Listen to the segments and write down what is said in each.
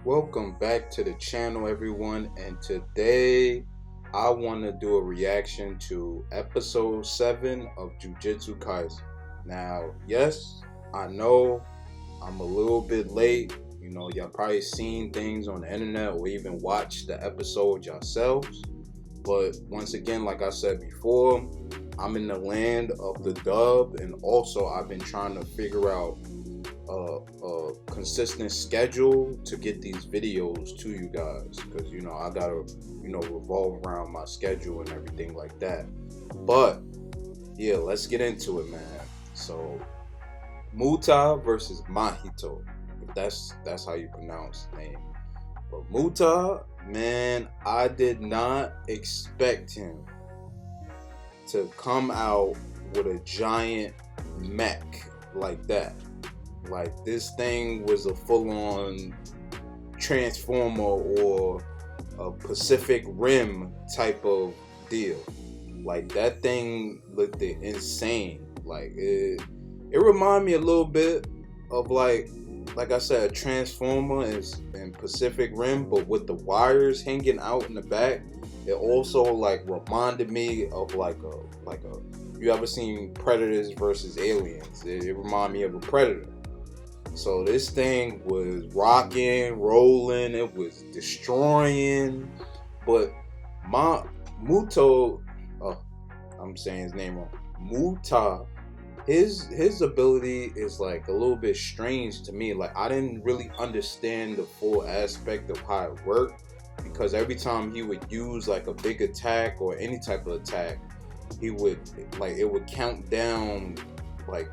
Welcome back to the channel, everyone. And today I want to do a reaction to episode 7 of Jujutsu Kaisen. Now, yes, I know I'm a little bit late. Y'all probably seen things on the internet or even watched the episode yourselves. But once again, like I said before, I'm in the land of the dub, and also I've been trying to figure out a consistent schedule to get these videos to you guys, because I gotta revolve around my schedule and everything like that. But yeah, let's get into it, man. So Muta versus Mahito, if that's how you pronounce the name. But Muta, man, I did not expect him to come out with a giant mech like that. Like, this thing was a full-on Transformer or a Pacific Rim type of deal. Like, that thing looked insane. Like, it reminded me a little bit of like I said, a Transformer in Pacific Rim, but with the wires hanging out in the back. It also like reminded me of like a you ever seen Predators versus Aliens? It reminded me of a Predator. So this thing was rocking, rolling, it was destroying. But my Muto, oh, I'm saying his name wrong. Muta, his ability is like a little bit strange to me. Like, I didn't really understand the full aspect of how it worked, because every time he would use like a big attack or any type of attack, he would it would count down like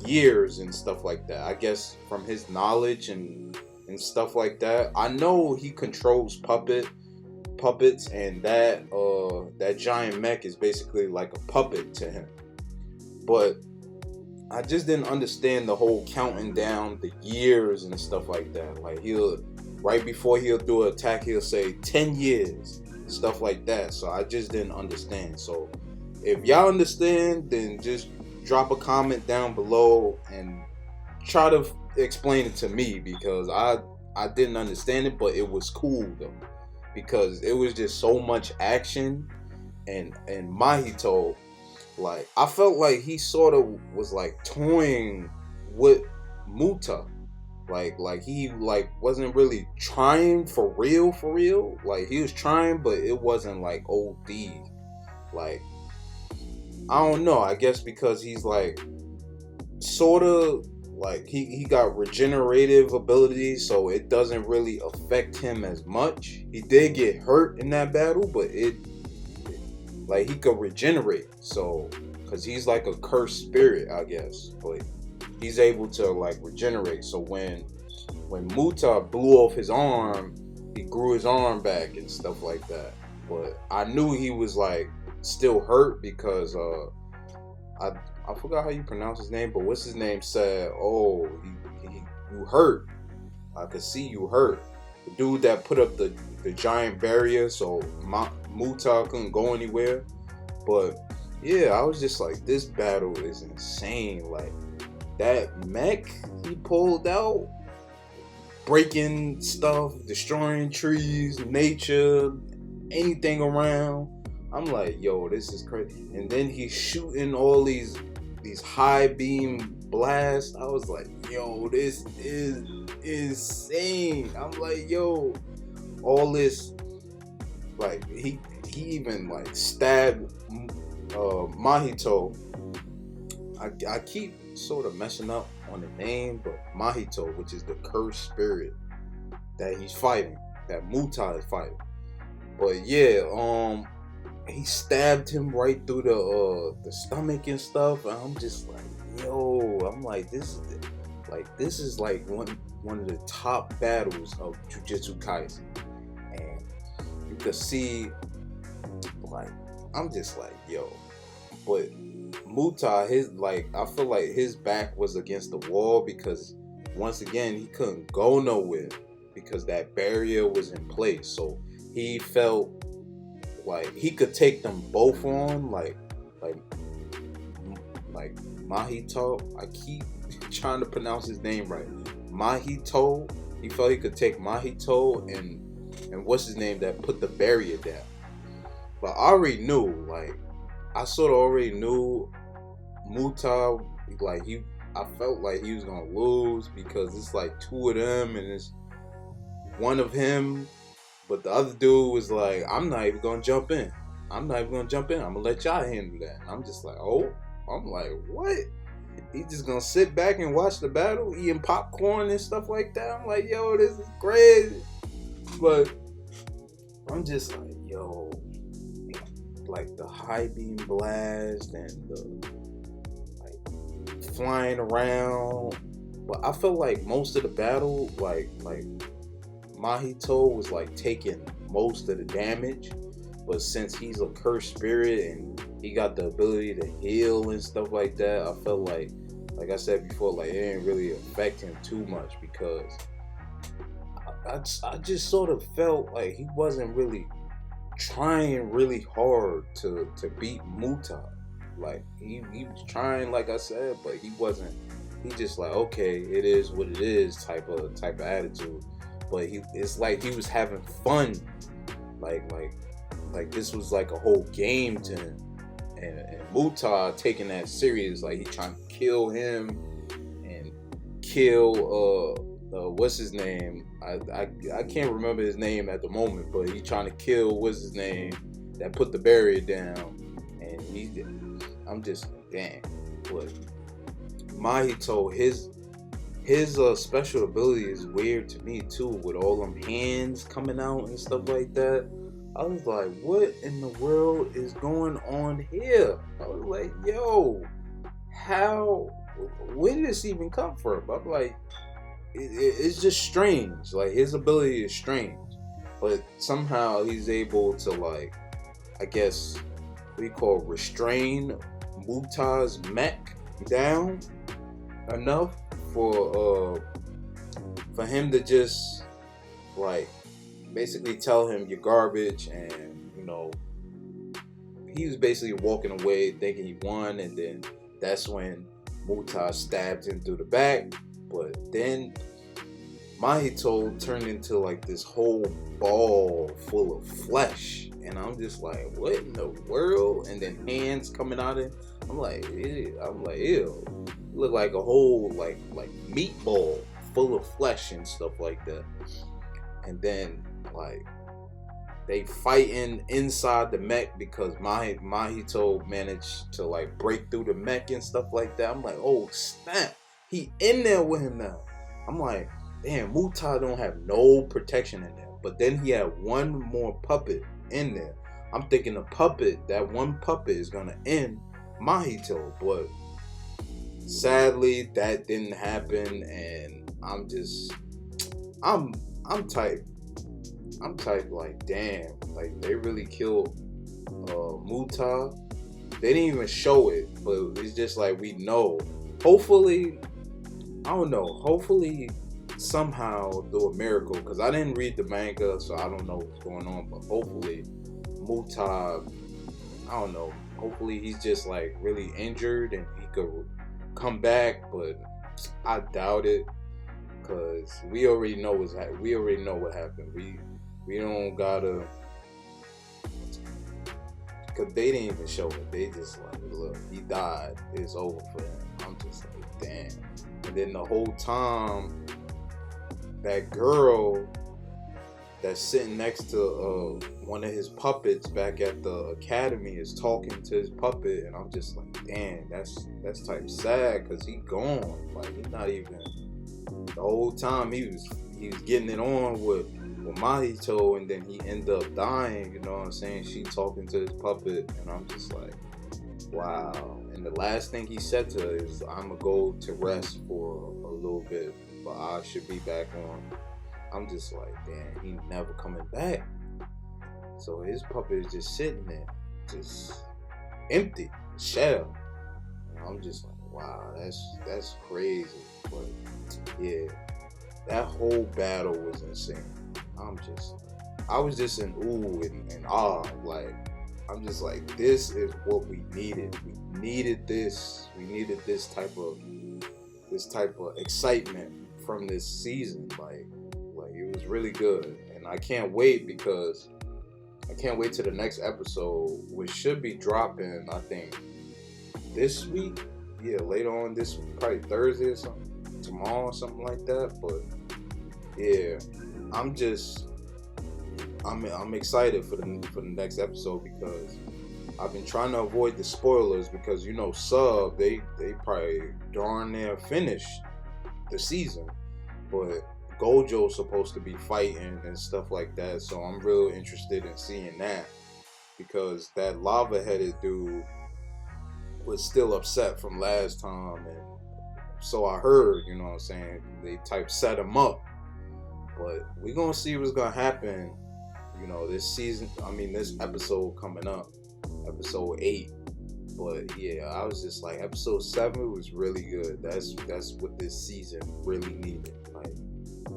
years and stuff like that. I guess from his knowledge and stuff like that. I know he controls puppets, and that giant mech is basically like a puppet to him. But I just didn't understand the whole counting down the years and stuff like that. Like, he'll right before he'll do an attack, he'll say 10 years, stuff like that. So I just didn't understand. So if y'all understand, then just drop a comment down below and try to explain it to me, because I didn't understand it, but it was cool though, because it was just so much action. And Mahito, like, I felt like he sort of was like toying with Muta. Like he like wasn't really trying for real. Like, he was trying, but it wasn't like OD. Like, I don't know. I guess because he's like sort of like he got regenerative abilities, so it doesn't really affect him as much. He did get hurt in that battle, but it like he could regenerate. So, because he's like a cursed spirit, I guess, but he's able to like regenerate. So when Muta blew off his arm, he grew his arm back and stuff like that. But I knew he was like still hurt, because I forgot how you pronounce his name, but what's his name said, "Oh, you hurt. I could see you hurt." The dude that put up the giant barrier, so Muta couldn't go anywhere. But yeah, I was just like, this battle is insane. Like, that mech he pulled out, breaking stuff, destroying trees, nature, anything around. I'm like, yo, this is crazy. And then he's shooting all these high beam blasts. I was like, yo, this is insane. I'm like, yo, all this, like, he even like stabbed Mahito. I keep sort of messing up on the name, but Mahito, which is the cursed spirit that he's fighting, that Muta is fighting. But yeah, he stabbed him right through the stomach and stuff, and I'm just like, yo, I'm like, this is like one of the top battles of Jujutsu Kaisen. And you could see, like, I'm just like, yo. But Muta, I feel like his back was against the wall, because once again he couldn't go nowhere because that barrier was in place. So he felt like he could take them both on, like Mahito. I keep trying to pronounce his name right. Mahito. he felt he could take Mahito and what's his name that put the barrier down. But I already knew, like, I sort of already knew Muta, like, I felt like he was gonna lose because it's like two of them and it's one of him, but the other dude was like, I'm not even gonna jump in. I'm gonna let y'all handle that. And I'm just like, oh, I'm like, what? He just gonna sit back and watch the battle, eating popcorn and stuff like that. I'm like, yo, this is crazy. But I'm just like, yo, like the high beam blast and the like flying around. But I felt like most of the battle, like Mahito was like taking most of the damage. But since he's a cursed spirit and he got the ability to heal and stuff like that, I felt like I said before, like it didn't really affect him too much because I just sort of felt like he wasn't really trying really hard to beat Muta. Like he was trying, like I said, but he wasn't. He just like, okay, it is what it is type of attitude. But it's like he was having fun, like this was like a whole game to him. And Muta taking that serious, like he trying to kill him and kill what's his name? I can't remember his name at the moment, but he trying to kill what's his name that put the barrier down, and I'm just like, damn. But Mahito, his special ability is weird to me too, with all them hands coming out and stuff like that. I was like, what in the world is going on here? I was like, yo, where did this even come from? I'm like, it's just strange. Like, his ability is strange. But somehow he's able to, like, I guess, what you call restrain Muta's MECH down enough for him to just, like, basically tell him you're garbage, and you know he was basically walking away thinking he won, and then that's when Muta stabbed him through the back. But then Mahito turned into like this whole ball full of flesh, and I'm just like, what in the world? And then hands coming out of it. I'm like, ew. Look like a whole like meatball full of flesh and stuff like that. And then like they fighting inside the mech because Mahito managed to like break through the mech and stuff like that. I'm like, oh snap, he in there with him now. I'm like, damn, Muta don't have no protection in there. But then he had one more puppet in there. I'm thinking that one puppet is gonna end Mahito, but sadly that didn't happen, and I'm type like, damn, like they really killed Muta. They didn't even show it, but it's just like we know. Hopefully, I don't know. Hopefully, somehow do a miracle, because I didn't read the manga, so I don't know what's going on. But hopefully, Muta, I don't know. Hopefully, he's just like really injured and he could come back, but I doubt it. Cause we already know what happened. We don't gotta, cause they didn't even show it. They just like, look, he died. It's over for him. I'm just like, damn. And then the whole time, that girl that's sitting next to one of his puppets back at the academy is talking to his puppet, and I'm just like, damn, that's type sad, cause he gone. Like, he's not even. The whole time he was getting it on with Mahito, and then he ended up dying, you know what I'm saying? She talking to his puppet, and I'm just like, wow. And the last thing he said to her is, I'm gonna go to rest for a little bit, but I should be back on. I'm just like, damn, he never coming back. So his puppet is just sitting there, just empty, shell. And I'm just like, wow, that's crazy. But yeah, that whole battle was insane. I was just in ooh and ah. Like, I'm just like, this is what we needed. We needed this. We needed this type of excitement from this season. Like, it was really good, and I can't wait because I can't wait to the next episode, which should be dropping, I think, this week. Yeah, later on this, probably Thursday or something, tomorrow or something like that. But yeah, I'm excited for the next episode because I've been trying to avoid the spoilers because Sub they probably darn near finished the season, but Gojo's supposed to be fighting and stuff like that, so I'm real interested in seeing that because that lava-headed dude was still upset from last time, and so I heard, you know what I'm saying, they type set him up, but we gonna see what's gonna happen, this season. I mean, this episode coming up, episode 8. But yeah, I was just like, episode 7 was really good. That's what this season really needed. Like,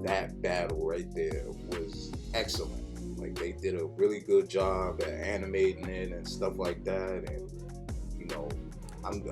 that battle right there was excellent. Like, they did a really good job at animating it and stuff like that. And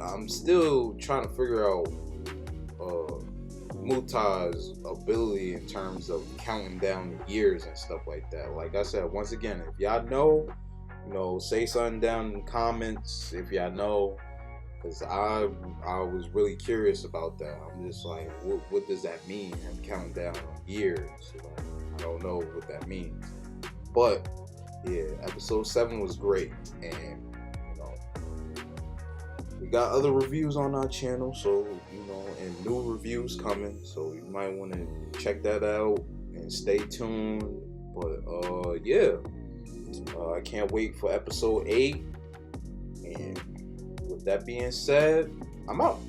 I'm still trying to figure out Mutai's ability in terms of counting down the years and stuff like that. Like I said, once again, if y'all know, say something down in the comments if y'all know, because I was really curious about that. I'm just like, what does that mean? Him counting down years? Like, I don't know what that means. But yeah, episode 7 was great, and we got other reviews on our channel, so and new reviews coming, so you might want to check that out and stay tuned. But yeah. I can't wait for episode 8. And with that being said, I'm out.